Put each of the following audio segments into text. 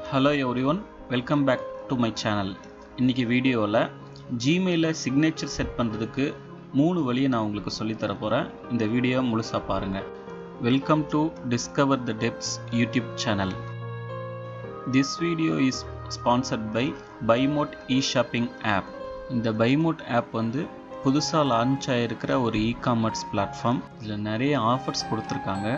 Hello everyone, welcome back to my channel. இன்றைக்கி வீடியோவில் ஜிமெயிலில் signature set பண்ணுறதுக்கு 3 வழியை நான் உங்களுக்கு சொல்லித்தர போகிறேன். இந்த வீடியோ முழுசாக பாருங்கள். Welcome to discover the depths YouTube channel. This video is sponsored by Buymote e shopping app. இந்த பைமோட் ஆப் வந்து புதுசாக லான்ச் ஆகிருக்கிற ஒரு இ-காமர்ஸ் பிளாட்ஃபார்ம். இதில் நிறைய ஆஃபர்ஸ் கொடுத்துருக்காங்க.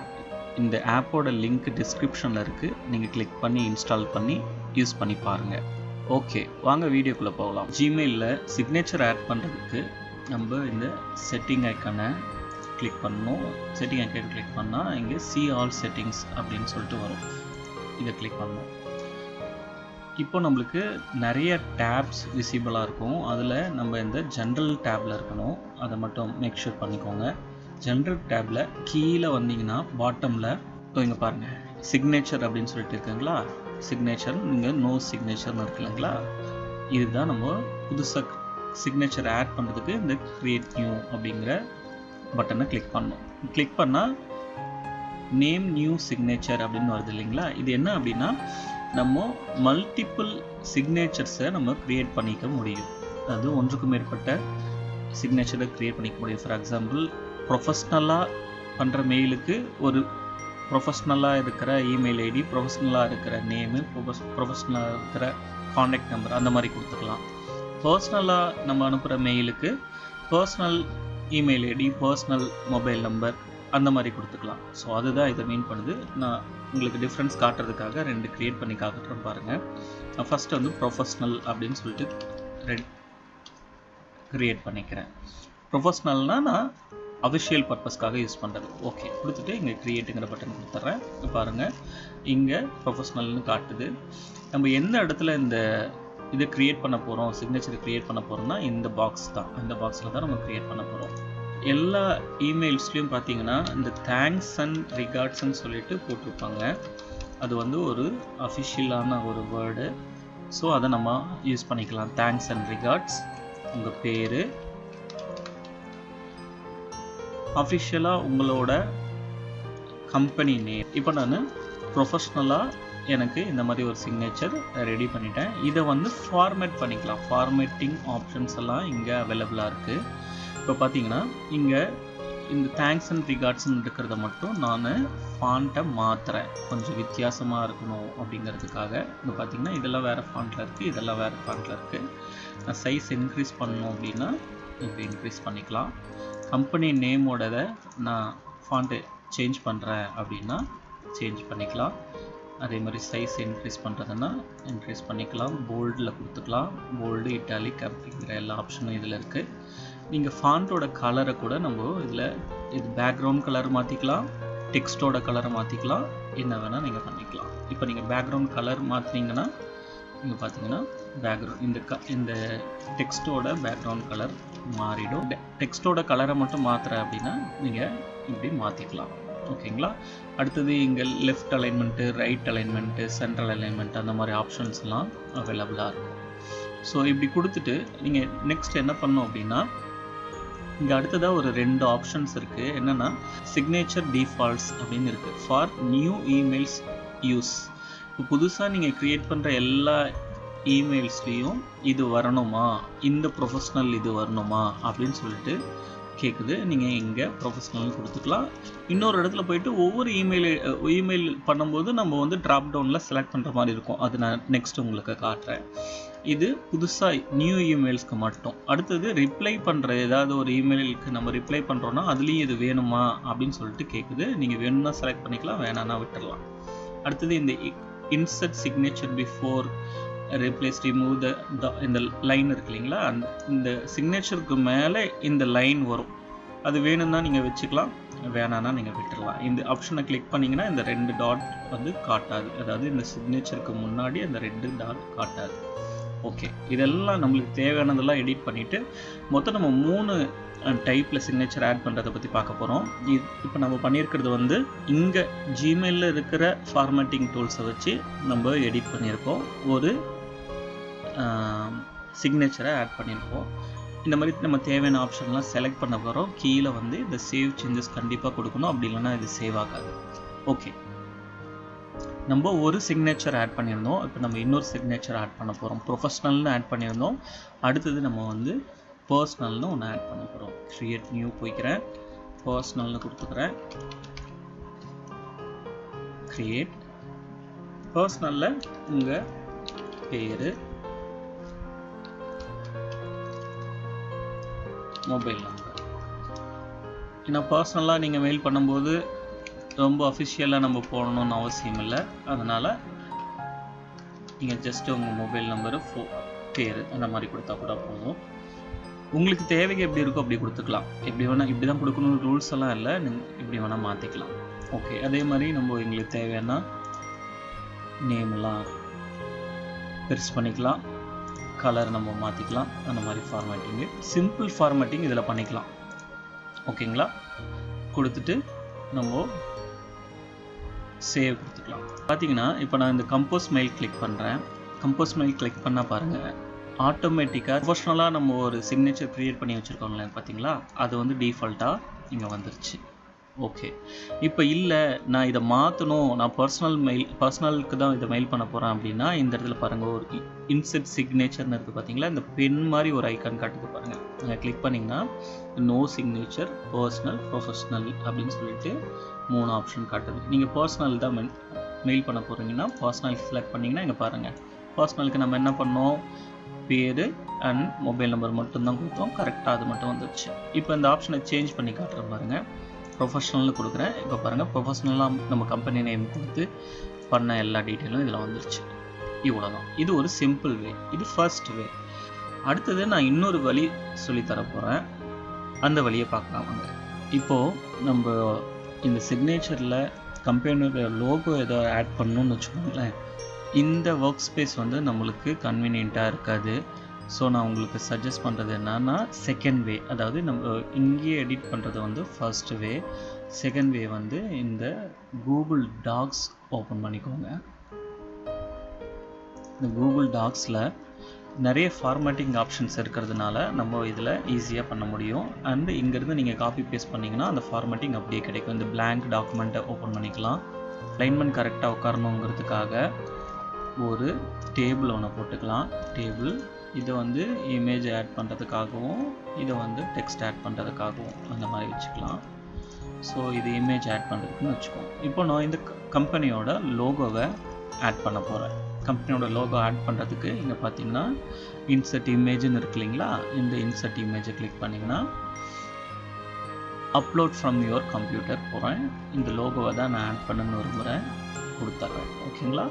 இந்த ஆப்போட லிங்க் டிஸ்கிரிப்ஷனில் இருக்குது. நீங்கள் கிளிக் பண்ணி இன்ஸ்டால் பண்ணி யூஸ் பண்ணி பாருங்கள். ஓகே, வாங்க வீடியோக்குள்ளே போகலாம். ஜிமெயிலில் சிக்னேச்சர் ஆட் பண்ணுறதுக்கு நம்ம இந்த செட்டிங் ஐக்கானை கிளிக் பண்ணணும். செட்டிங் ஐக்கான் கிளிக் பண்ணால் இங்கே சி ஆல் செட்டிங்ஸ் அப்படின்னு சொல்லிட்டு வரும். இதை கிளிக் பண்ணணும். இப்போ நம்மளுக்கு நிறைய டேப்ஸ் விசிபிளாக இருக்கும். அதில் நம்ம இந்த ஜென்ரல் டேப்பில் இருக்கணும். அதை மட்டும் மேக் ஷூர் பண்ணிக்கோங்க. ஜென்ரல் டேப்பில் கீழே வந்தீங்கன்னா பாட்டமில் இங்கே பாருங்கள், சிக்னேச்சர் அப்படின்னு சொல்லிட்டு இருக்குங்களா. சிக்னேச்சர் இங்கே நோ சிக்னேச்சர்னு இருக்குல்லைங்களா. இதுதான் நம்ம புதுசாக சிக்னேச்சர் ஆட் பண்ணுறதுக்கு இந்த கிரியேட் நியூ அப்படிங்கிற பட்டனை கிளிக் பண்ணணும். கிளிக் பண்ணால் நேம் நியூ சிக்னேச்சர் அப்படின்னு வருது இல்லைங்களா. இது என்ன அப்படின்னா, நம்ம மல்டிபிள் சிக்னேச்சர்ஸை நம்ம க்ரியேட் பண்ணிக்க முடியும். அது ஒன்றுக்கு மேற்பட்ட சிக்னேச்சரை க்ரியேட் பண்ணிக்க முடியும். ஃபார் எக்ஸாம்பிள், ப்ரொஃபஷ்னலாக பண்ணுற மெயிலுக்கு ஒரு ப்ரொஃபஷ்னலாக இருக்கிற இமெயில் ஐடி, ப்ரொஃபஷ்னலாக இருக்கிற நேமு, ப்ரொஃபஷ்னலாக இருக்கிற காண்டாக்ட் நம்பர் அந்த மாதிரி கொடுத்துக்கலாம். பர்சனலாக நம்ம அனுப்புகிற மெயிலுக்கு personal email ID, personal mobile number அந்த மாதிரி கொடுத்துக்கலாம். ஸோ அதுதான் இதை மீன் பண்ணுது. நான் உங்களுக்கு டிஃப்ரென்ஸ் காட்டுறதுக்காக 2 க்ரியேட் பண்ணி காட்டுறேன் பாருங்கள். நான் ஃபஸ்ட்டு வந்து ப்ரொஃபஷ்னல் அப்படின்னு சொல்லிட்டு க்ரியேட் பண்ணிக்கிறேன். ப்ரொஃபஷ்னல்னால் நான் அஃபிஷியல் பர்பஸ்க்காக யூஸ் பண்ணுறது. ஓகே கொடுத்துட்டு இங்கே க்ரியேட்டுங்கிற பட்டன் கொடுத்துட்றேன். இப்போ பாருங்கள், இங்கே ப்ரொஃபஷ்னல்னு காட்டுது. நம்ம எந்த இடத்துல இந்த இது க்ரியேட் பண்ண போகிறோம், சிக்னேச்சர் க்ரியேட் பண்ண போகிறோம்னா இந்த பாக்ஸ் தான். இந்த பாக்ஸில் தான் நம்ம க்ரியேட் பண்ண போகிறோம். எல்லா இமெயில்ஸ்லேயும் பார்த்தீங்கன்னா இந்த தேங்க்ஸ் அண்ட் ரிகார்ட்ஸ்ன்னு சொல்லிட்டு போட்டிருப்பாங்க. அது வந்து ஒரு அஃபிஷியலான ஒரு வேர்டு. ஸோ அதை நம்ம யூஸ் பண்ணிக்கலாம். தேங்க்ஸ் அண்ட் ரிகார்ட்ஸ், உங்கள் பேர், அஃபிஷியலாக உங்களோட கம்பெனி நேம். இப்போ நான் ப்ரொஃபஷ்னலாக எனக்கு இந்த மாதிரி ஒரு சிக்னேச்சர் ரெடி பண்ணிட்டேன். இதை வந்து ஃபார்மேட் பண்ணிக்கலாம். ஃபார்மேட்டிங் ஆப்ஷன்ஸ் எல்லாம் இங்கே அவைலபிளாக இருக்குது. இப்போ பார்த்தீங்கன்னா இங்கே இந்த தேங்க்ஸ் அண்ட் ரிகார்ட்ஸ்ன்னு இருக்கிறத மட்டும் நான் ஃபாண்ட்டை மாற்றுறேன். கொஞ்சம் வித்தியாசமாக இருக்கணும் அப்படிங்கிறதுக்காக. இங்கே பார்த்தீங்கன்னா இதெல்லாம் வேறு ஃபாண்ட்டில் இருக்குது, இதெல்லாம் வேறு ஃபாண்ட்டில் இருக்குது. நான் சைஸ் இன்க்ரீஸ் பண்ணணும் அப்படின்னா இப்போ இன்க்ரீஸ் பண்ணிக்கலாம். கம்பெனி நேமோடதை நான் ஃபாண்ட்டு சேஞ்ச் பண்ணுறேன் அப்படின்னா சேஞ்ச் பண்ணிக்கலாம். அதே மாதிரி சைஸ் இன்க்ரீஸ் பண்ணுறதுன்னா இன்க்ரீஸ் பண்ணிக்கலாம். போல்டில் கொடுத்துக்கலாம். போல்டு, இட்டாலிக் அப்படிங்கிற எல்லா ஆப்ஷனும் இதில் இருக்குது. நீங்கள் ஃபாண்ட்டோட கலரை கூட நம்ம இதில் இது பேக்ரவுண்ட் கலர் மாற்றிக்கலாம், டெக்ஸ்ட்டோட கலரை மாற்றிக்கலாம், என்ன வேணால் நீங்கள் பண்ணிக்கலாம். இப்போ நீங்கள் பேக்ரவுண்ட் கலர் மாற்றினீங்கன்னா இங்கே பார்த்தீங்கன்னா பேக்ரவுண்ட் இந்த டெக்ஸ்ட்டோட பேக்ரவுண்ட் கலர் மாறிடும். டெக்ஸ்ட்டோட கலரை மட்டும் மாற்றுறேன் அப்படின்னா நீங்கள் இப்படி மாற்றிக்கலாம். ஓகேங்களா. அடுத்தது இங்கே left alignment, right alignment, central alignment அந்த மாதிரி ஆப்ஷன்ஸ்லாம் அவைலபிளாக இருக்கும். ஸோ இப்படி கொடுத்துட்டு நீங்கள் நெக்ஸ்ட் என்ன பண்ணணும் அப்படின்னா, இங்கே அடுத்ததாக ஒரு 2 ஆப்ஷன்ஸ் இருக்குது. என்னென்னா சிக்னேச்சர் டிஃபால்ட்ஸ் அப்படின்னு இருக்குது. For new emails use. இப்போ புதுசாக நீங்கள் க்ரியேட் பண்ணுற எல்லா இமெயில்ஸ்லேயும் இது வரணுமா, இந்த ப்ரொஃபஷ்னல் இது வரணுமா அப்படின்னு சொல்லிட்டு கேட்குது. நீங்கள் இங்கே ப்ரொஃபஷ்னல்னு கொடுத்துக்கலாம். இன்னொரு இடத்துல போயிட்டு ஒவ்வொரு இமெயில் பண்ணும்போது நம்ம வந்து ட்ராப் டவுனில் செலக்ட் பண்ணுற மாதிரி இருக்கும். அது நான் நெக்ஸ்ட் உங்களுக்கு காட்டுறேன். இது புதுசாக நியூ இமெயில்ஸ்க்கு மட்டும். அடுத்தது ரிப்ளை பண்ணுற ஏதாவது ஒரு இமெயிலுக்கு நம்ம ரிப்ளை பண்ணுறோன்னா அதுலேயும் இது வேணுமா அப்படின்னு சொல்லிட்டு கேட்குது. நீங்கள் வேணும்னா செலக்ட் பண்ணிக்கலாம், வேணான்னா விட்டுடலாம். அடுத்தது இந்த insert signature before replace remove இந்த லைன் இருக்கு இல்லைங்களா. இந்த சிக்னேச்சருக்கு மேலே இந்த லைன் வரும். அது வேணும்னா நீங்கள் வச்சுக்கலாம், வேணான்னா நீங்கள் விட்டுடலாம். இந்த ஆப்ஷனை கிளிக் பண்ணிங்கன்னா இந்த 2 டாட் வந்து காட்டாது. அதாவது இந்த சிக்னேச்சருக்கு முன்னாடி அந்த 2 டாட் காட்டாது. ஓகே, இதெல்லாம் நம்மளுக்கு தேவையானதெல்லாம் எடிட் பண்ணிவிட்டு மொத்தம் நம்ம 3 டைப்பில் சிக்னேச்சர் ஆட் பண்ணுறதை பற்றி பார்க்க போகிறோம். இப்போ நம்ம பண்ணியிருக்கிறது வந்து இங்கே ஜிமெயிலில் இருக்கிற ஃபார்மேட்டிங் டூல்ஸை வச்சு நம்ம எடிட் பண்ணியிருக்கோம். ஒரு சிக்னேச்சரை ஆட் பண்ணியிருக்கோம். இந்த மாதிரி நம்ம தேவையான ஆப்ஷன்லாம் செலக்ட் பண்ண போகிறோம். கீழே வந்து இந்த சேவ் சேஞ்சஸ் கண்டிப்பாக கொடுக்கணும், அப்படி இல்லைன்னா இது சேவ் ஆகாது. ஓகே, நம்ம ஒரு சிக்னேச்சர் ஆட் பண்ணியிருந்தோம். இப்போ நம்ம இன்னொரு சிக்னேச்சர் ஆட் பண்ண போகிறோம். ப்ரொஃபஷ்னல்னு ஆட் பண்ணியிருந்தோம். அடுத்தது நம்ம வந்து பர்சனல்னு ஒன்று ஆட் பண்ண போகிறோம். க்ரியேட் நியூ போய்க்கிறேன், பர்சனல்னு கொடுத்துக்கிறேன். க்ரியேட் பர்சனலில் உங்கள் பேர், மொபைல் நம்பர். ஏன்னா பர்சனலாக நீங்கள் மெயில் பண்ணும்போது ரொம்ப அஃபிஷியலாக நம்ம போடணும்னு அவசியம் இல்லை. அதனால் நீங்கள் ஜஸ்ட்டு உங்கள் மொபைல் நம்பரு, பேர் அந்த மாதிரி கொடுத்தா கூட போதும். உங்களுக்கு தேவைக்கு எப்படி இருக்கோ அப்படி கொடுத்துக்கலாம். எப்படி வேணால் இப்படி தான் கொடுக்கணும்னு ரூல்ஸ் எல்லாம் இல்லை, நீங்கள் இப்படி வேணால் மாற்றிக்கலாம். ஓகே, அதே மாதிரி நம்ம எங்களுக்கு தேவையான நேம்லாம் பெருசு பண்ணிக்கலாம், கலர் நம்ம மாற்றிக்கலாம். அந்த மாதிரி ஃபார்மேட்டிங்கு, சிம்பிள் ஃபார்மேட்டிங் இதில் பண்ணிக்கலாம். ஓகேங்களா? கொடுத்துட்டு நம்ம சேவ் கொடுத்துக்கலாம். பார்த்தீங்கன்னா இப்போ நான் இந்த கம்போஸ் மெயில் கிளிக் பண்ணுறேன். கம்போஸ் மெயில் கிளிக் பண்ணால் பாருங்கள், ஆட்டோமேட்டிக்காக ப்ரொஃபஷ்னலாக நம்ம ஒரு சிக்னேச்சர் க்ரியேட் பண்ணி வச்சுருக்கோங்களேன் பார்த்தீங்களா, அது வந்து டிஃபால்ட்டாக இங்கே வந்துருச்சு. ஓகே, இப்போ இல்லை நான் இதை மாற்றணும், நான் பர்சனலுக்கு தான் இதை மெயில் பண்ண போகிறேன் அப்படின்னா, இந்த இடத்துல பாருங்கள் ஒரு இன்செர்ட் சிக்னேச்சர்னு இருக்குது பார்த்தீங்களா, இந்த பென் மாதிரி ஒரு ஐக்கான் காட்டுது பாருங்கள். நீங்கள் கிளிக் பண்ணிங்கன்னா நோ சிக்னேச்சர், பர்சனல், ப்ரொஃபஷ்னல் அப்படின்னு சொல்லிட்டு 3 ஆப்ஷன் காட்டுது. நீங்கள் பர்சனல் தான் மெயில் பண்ண போகிறீங்கன்னா பர்சனல் செலக்ட் பண்ணிங்கன்னா இங்கே பாருங்கள், பர்சனலுக்கு நம்ம என்ன பண்ணோம், பேர் அண்ட் மொபைல் நம்பர் மட்டும்தான் கொடுத்தோம். கரெக்டாக அது மட்டும் வந்துடுச்சு. இப்போ இந்த ஆப்ஷனை சேஞ்ச் பண்ணி காட்டுறேன் பாருங்கள். ப்ரொஃபஷ்னல்னு கொடுக்குறேன். இப்போ பாருங்கள், ப்ரொஃபஷ்னலாக நம்ம கம்பெனி நேம் கொடுத்து பண்ண எல்லா டீட்டெயிலும் இதில் வந்துருச்சு. இவ்வளோதான். இது ஒரு சிம்பிள் வே. இது ஃபர்ஸ்ட் வே. அடுத்தது நான் இன்னொரு வழி சொல்லித்தர போகிறேன். அந்த வழியை பார்க்கலாம் வாங்க. இப்போது நம்ம இந்த சிக்னேச்சரில் கம்பெனியோட லோகோ ஏதோ ஆட் பண்ணணும்னு வச்சுக்கோங்களேன். இந்த ஒர்க் ஸ்பேஸ் வந்து நம்மளுக்கு கன்வீனியண்ட்டாக இருக்காது. ஸோ நான் உங்களுக்கு சஜஸ்ட் பண்ணுறது என்னன்னா, செகண்ட் வே, அதாவது நம்ம இங்கேயே எடிட் பண்ணுறது வந்து ஃபர்ஸ்ட் வே. செகண்ட் வே வந்து இந்த கூகுள் டாக்ஸ் ஓப்பன் பண்ணிக்கோங்க. இந்த கூகுள் டாக்ஸில் நிறைய ஃபார்மேட்டிங் ஆப்ஷன்ஸ் இருக்கிறதுனால நம்ம இதில் ஈஸியாக பண்ண முடியும். அண்ட் இங்கேருந்து நீங்கள் காப்பி பேஸ்ட் பண்ணிங்கன்னா அந்த ஃபார்மேட்டிங் அப்படியே கிடைக்கும். இந்த பிளாங்க் டாக்குமெண்ட்டை ஓப்பன் பண்ணிக்கலாம். அலைன்மெண்ட் கரெக்டாக உட்காரணுங்கிறதுக்காக ஒரு டேபிள் ஒன்று போட்டுக்கலாம். டேபிள் இதை வந்து இமேஜ் ஆட் பண்ணுறதுக்காகவும் இதை வந்து டெக்ஸ்ட் ஆட் பண்ணுறதுக்காகவும் அந்த மாதிரி வச்சுக்கலாம். ஸோ இது இமேஜ் ஆட் பண்ணுறதுக்குன்னு வச்சுக்கோங்க. இப்போ நான் இந்த கம்பெனியோட லோகோவை ஆட் பண்ண போகிறேன். கம்பெனியோட லோகோ ஆட் பண்ணுறதுக்கு இங்கே பார்த்தீங்கன்னா இன்சர்ட் இமேஜ்னு இருக்கு இல்லைங்களா, இந்த இன்சர்ட் இமேஜை கிளிக் பண்ணிங்கன்னா அப்லோட் ஃப்ரம் யுவர் கம்ப்யூட்டர் போகிறேன். இந்த லோகோவை தான் நான் ஆட் பண்ணணும்னு விரும்புகிறேன், கொடுத்துட்றேன். ஓகேங்களா?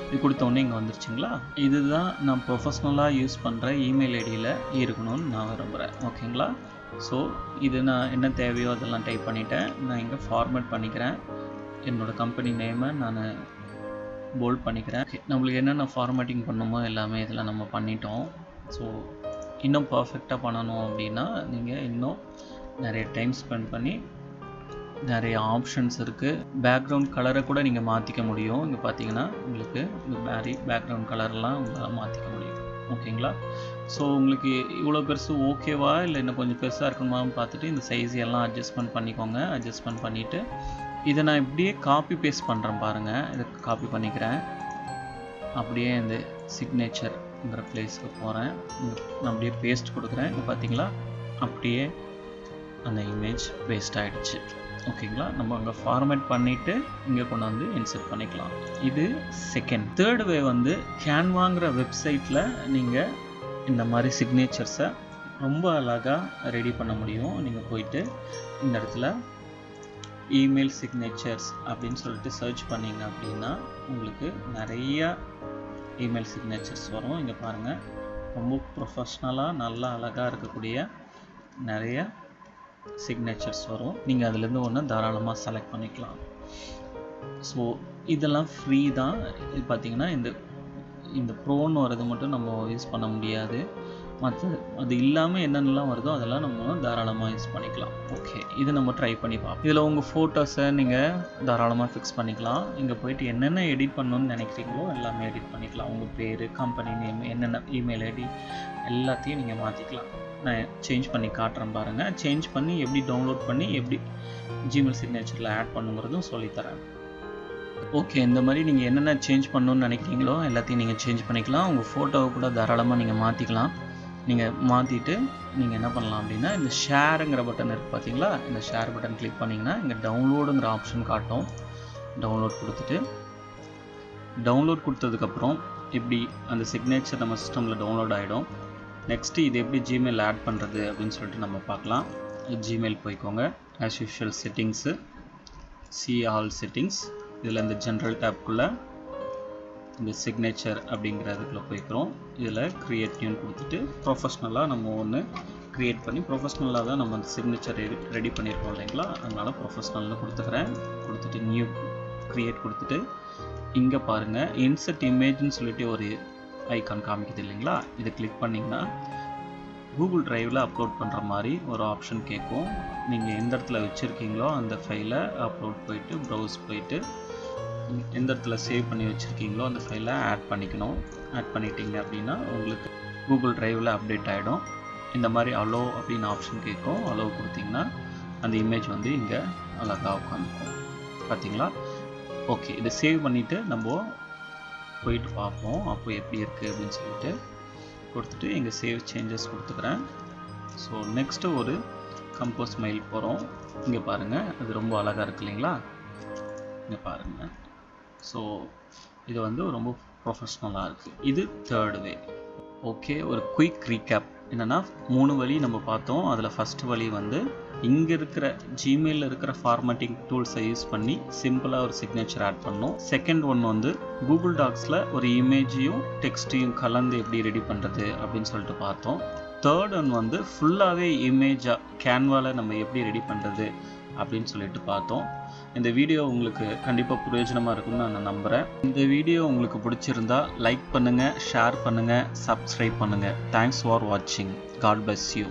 இது கொடுத்தோடனே இங்கே வந்துருச்சுங்களா. இதுதான் நான் ப்ரொஃபஷ்னலாக யூஸ் பண்ணுற இமெயில் ஐடியில் இருக்கணும்னு நான் விரும்புகிறேன். ஓகேங்களா? ஸோ இது நான் என்ன தேவையோ அதெல்லாம் டைப் பண்ணிவிட்டேன். நான் இங்கே ஃபார்மேட் பண்ணிக்கிறேன். என்னோடய கம்பெனி நேமை நான் போல்ட் பண்ணிக்கிறேன். நம்மளுக்கு என்னென்ன ஃபார்மேட்டிங் பண்ணணுமோ எல்லாமே இதில் நம்ம பண்ணிட்டோம். ஸோ இன்னும் பர்ஃபெக்டாக பண்ணணும் அப்படின்னா நீங்கள் இன்னும் நிறைய டைம் ஸ்பெண்ட் பண்ணி நிறைய ஆப்ஷன்ஸ் இருக்குது. பேக்ரவுண்ட் கலரை கூட நீங்கள் மாற்றிக்க முடியும். இங்கே பார்த்தீங்கன்னா உங்களுக்கு இந்த மாதிரி பேக்ரவுண்ட் கலர்லாம் உங்களால் மாற்றிக்க முடியும். ஓகேங்களா? ஸோ உங்களுக்கு இவ்வளோ பெருசு ஓகேவா இல்லை இன்னும் கொஞ்சம் பெருசாக இருக்கணுமான்னு பார்த்துட்டு இந்த சைஸ் எல்லாம் அட்ஜஸ்ட்மெண்ட் பண்ணிக்கோங்க. அட்ஜஸ்ட்மெண்ட் பண்ணிவிட்டு இதை நான் இப்படியே காப்பி பேஸ்ட் பண்ணுறேன் பாருங்கள். இதை காப்பி பண்ணிக்கிறேன். அப்படியே இந்த சிக்னேச்சர்ங்கிற பிளேஸ்க்கு போகிறேன். நான் அப்படியே பேஸ்ட் கொடுக்குறேன். இங்கே பார்த்தீங்களா, அப்படியே அந்த இமேஜ் பேஸ்ட் ஆகிடுச்சு. ஓகேங்களா? நம்ம அங்கே ஃபார்மேட் பண்ணிவிட்டு இங்கே கொண்டு வந்து இன்சர்ட் பண்ணிக்கலாம். இது செகண்ட். தேர்ட் வே வந்து கேன்வாங்கிற வெப்சைட்டில் நீங்கள் இந்த மாதிரி சிக்னேச்சர்ஸை ரொம்ப அழகாக ரெடி பண்ண முடியும். நீங்கள் போயிட்டு இந்த இடத்துல இமெயில் சிக்னேச்சர்ஸ் அப்படின்னு சொல்லிட்டு சர்ச் பண்ணிங்க அப்படின்னா உங்களுக்கு நிறையா இமெயில் சிக்னேச்சர்ஸ் வரும். இங்கே பாருங்கள், ரொம்ப ப்ரொஃபஷ்னலாக நல்லா அழகாக இருக்கக்கூடிய நிறைய சிக்னேச்சர்ஸ் வரும். நீங்கள் அதுலேருந்து ஒன்று தாராளமாக செலக்ட் பண்ணிக்கலாம். ஸோ இதெல்லாம் ஃப்ரீ தான். இது பார்த்திங்கன்னா இந்த ப்ரோன்னு வரது மட்டும் நம்ம யூஸ் பண்ண முடியாது. அது இல்லாமல் என்னென்னலாம் வருதோ அதெல்லாம் நம்ம தாராளமாக யூஸ் பண்ணிக்கலாம். ஓகே, இது நம்ம ட்ரை பண்ணி பார்ப்போம். இதில் உங்கள் ஃபோட்டோஸை நீங்கள் தாராளமாக ஃபிக்ஸ் பண்ணிக்கலாம். இங்கே போயிட்டு என்னென்ன எடிட் பண்ணணும்னு நினைக்கிறீங்களோ எல்லாமே எடிட் பண்ணிக்கலாம். உங்கள் பேர், கம்பெனி நேம், என்னென்ன இமெயில் ஐடி எல்லாத்தையும் நீங்கள் மாற்றிக்கலாம். நான் சேஞ்ச் பண்ணி காட்டுறேன் பாருங்கள். சேஞ்ச் பண்ணி எப்படி டவுன்லோட் பண்ணி எப்படி ஜிமெயில் சிக்னேச்சரில் ஆட் பண்ணுங்கிறதும் சொல்லித்தரேன். ஓகே, இந்த மாதிரி நீங்கள் என்னென்ன சேஞ்ச் பண்ணணும்னு நினைக்கிறீங்களோ எல்லாத்தையும் நீங்கள் சேஞ்ச் பண்ணிக்கலாம். உங்கள் ஃபோட்டோவை கூட தாராளமாக நீங்கள் மாற்றிக்கலாம். நீங்கள் மாற்றிட்டு நீங்கள் என்ன பண்ணலாம் அப்படின்னா, இந்த ஷேருங்கிற பட்டன் இருக்குது பார்த்தீங்களா, இந்த ஷேர் பட்டன் கிளிக் பண்ணிங்கன்னா இங்கே டவுன்லோடுங்கிற ஆப்ஷன் காட்டும். டவுன்லோட் கொடுத்துட்டு டவுன்லோட் கொடுத்ததுக்கப்புறம் இப்படி அந்த சிக்னேச்சர் நம்ம சிஸ்டமில் டவுன்லோட் ஆகிடும். நெக்ஸ்ட்டு இது எப்படி ஜிமெயில் ஆட் பண்ணுறது அப்படின்னு சொல்லிட்டு நம்ம பார்க்கலாம். ஜிமெயில் போய்க்கோங்க. As usual settings, see all settings, இதில் இந்த ஜென்ரல் டேப்குள்ளே இந்த சிக்னேச்சர் அப்படிங்கிறதுக்குள்ளே போய்க்கிறோம். இதில் க்ரியேட் நியூன்னு கொடுத்துட்டு ப்ரொஃபஷ்னலாக நம்ம ஒன்று க்ரியேட் பண்ணி, ப்ரொஃபஷ்னலாக தான் நம்ம அந்த சிக்னேச்சர் ரெடி பண்ணியிருக்கோம் இல்லைங்களா, அதனால் ப்ரொஃபஷ்னல்னு கொடுத்துக்கிறேன். கொடுத்துட்டு நியூ க்ரியேட் கொடுத்துட்டு இங்கே பாருங்கள், இன்சர்ட் இமேஜ்னு சொல்லிட்டு ஒரு ஐக்கான் காமிக்குது இல்லைங்களா, இதை கிளிக் பண்ணிங்கன்னா கூகுள் ட்ரைவில் அப்லோட் பண்ணுற மாதிரி ஒரு ஆப்ஷன் கேட்கும். நீங்கள் எந்த இடத்துல வச்சுருக்கீங்களோ அந்த ஃபைலை அப்லோட் போயிட்டு ப்ரௌஸ் போயிட்டு எந்த இடத்துல சேவ் பண்ணி வச்சுருக்கீங்களோ அந்த ஃபைலை ஆட் பண்ணிக்கணும். ஆட் பண்ணிட்டீங்க அப்படின்னா உங்களுக்கு கூகுள் ட்ரைவில் அப்டேட் ஆகிடும். இந்த மாதிரி அலோ அப்படின்னு ஆப்ஷன் கேட்கும். அலோ கொடுத்தீங்கன்னா அந்த இமேஜ் வந்து இங்கே அழகாக உட்காந்துக்கும். பார்த்தீங்களா? ஓகே, இதை சேவ் பண்ணிவிட்டு நம்ம போயிட்டு பார்ப்போம் அப்போ எப்படி இருக்குது அப்படின்னு சொல்லிட்டு கொடுத்துட்டு இங்கே சேவ் சேஞ்சஸ் கொடுத்துக்கிறேன். ஸோ நெக்ஸ்ட்டு ஒரு கம்போஸ் மெயில் போகிறோம். இங்கே பாருங்கள், அது ரொம்ப அழகாக இருக்குது இல்லைங்களா, இங்கே பாருங்கள். ஸோ இது வந்து ரொம்ப ப்ரொஃபஷ்னலாக இருக்குது. இது தேர்ட் வே. ஓகே, ஒரு குயிக் ரீகேப் என்னென்னா 3 வழி நம்ம பார்த்தோம். அதில் ஃபஸ்ட்டு வழி வந்து இங்கே இருக்கிற ஜிமெயிலில் இருக்கிற ஃபார்மேட்டிங் டூல்ஸை யூஸ் பண்ணி சிம்பிளாக ஒரு சிக்னேச்சர் ஆட் பண்ணோம். செகண்ட் ஒன் வந்து கூகுள் டாக்ஸில் ஒரு இமேஜையும் டெக்ஸ்ட்டையும் கலந்து எப்படி ரெடி பண்ணுறது அப்படின்னு சொல்லிட்டு பார்த்தோம். தேர்ட் ஒன் வந்து ஃபுல்லாகவே இமேஜாக கேன்வாவில் நம்ம எப்படி ரெடி பண்ணுறது அப்படின்னு சொல்லிட்டு பார்த்தோம். இந்த வீடியோ உங்களுக்கு கண்டிப்பாக பிரயோஜனமாக இருக்கும்னு நான் நம்புகிறேன். இந்த வீடியோ உங்களுக்கு பிடிச்சிருந்தா லைக் பண்ணுங்கள், ஷேர் பண்ணுங்கள், சப்ஸ்கிரைப் பண்ணுங்கள். தேங்க்ஸ் ஃபார் வாட்சிங். God bless you.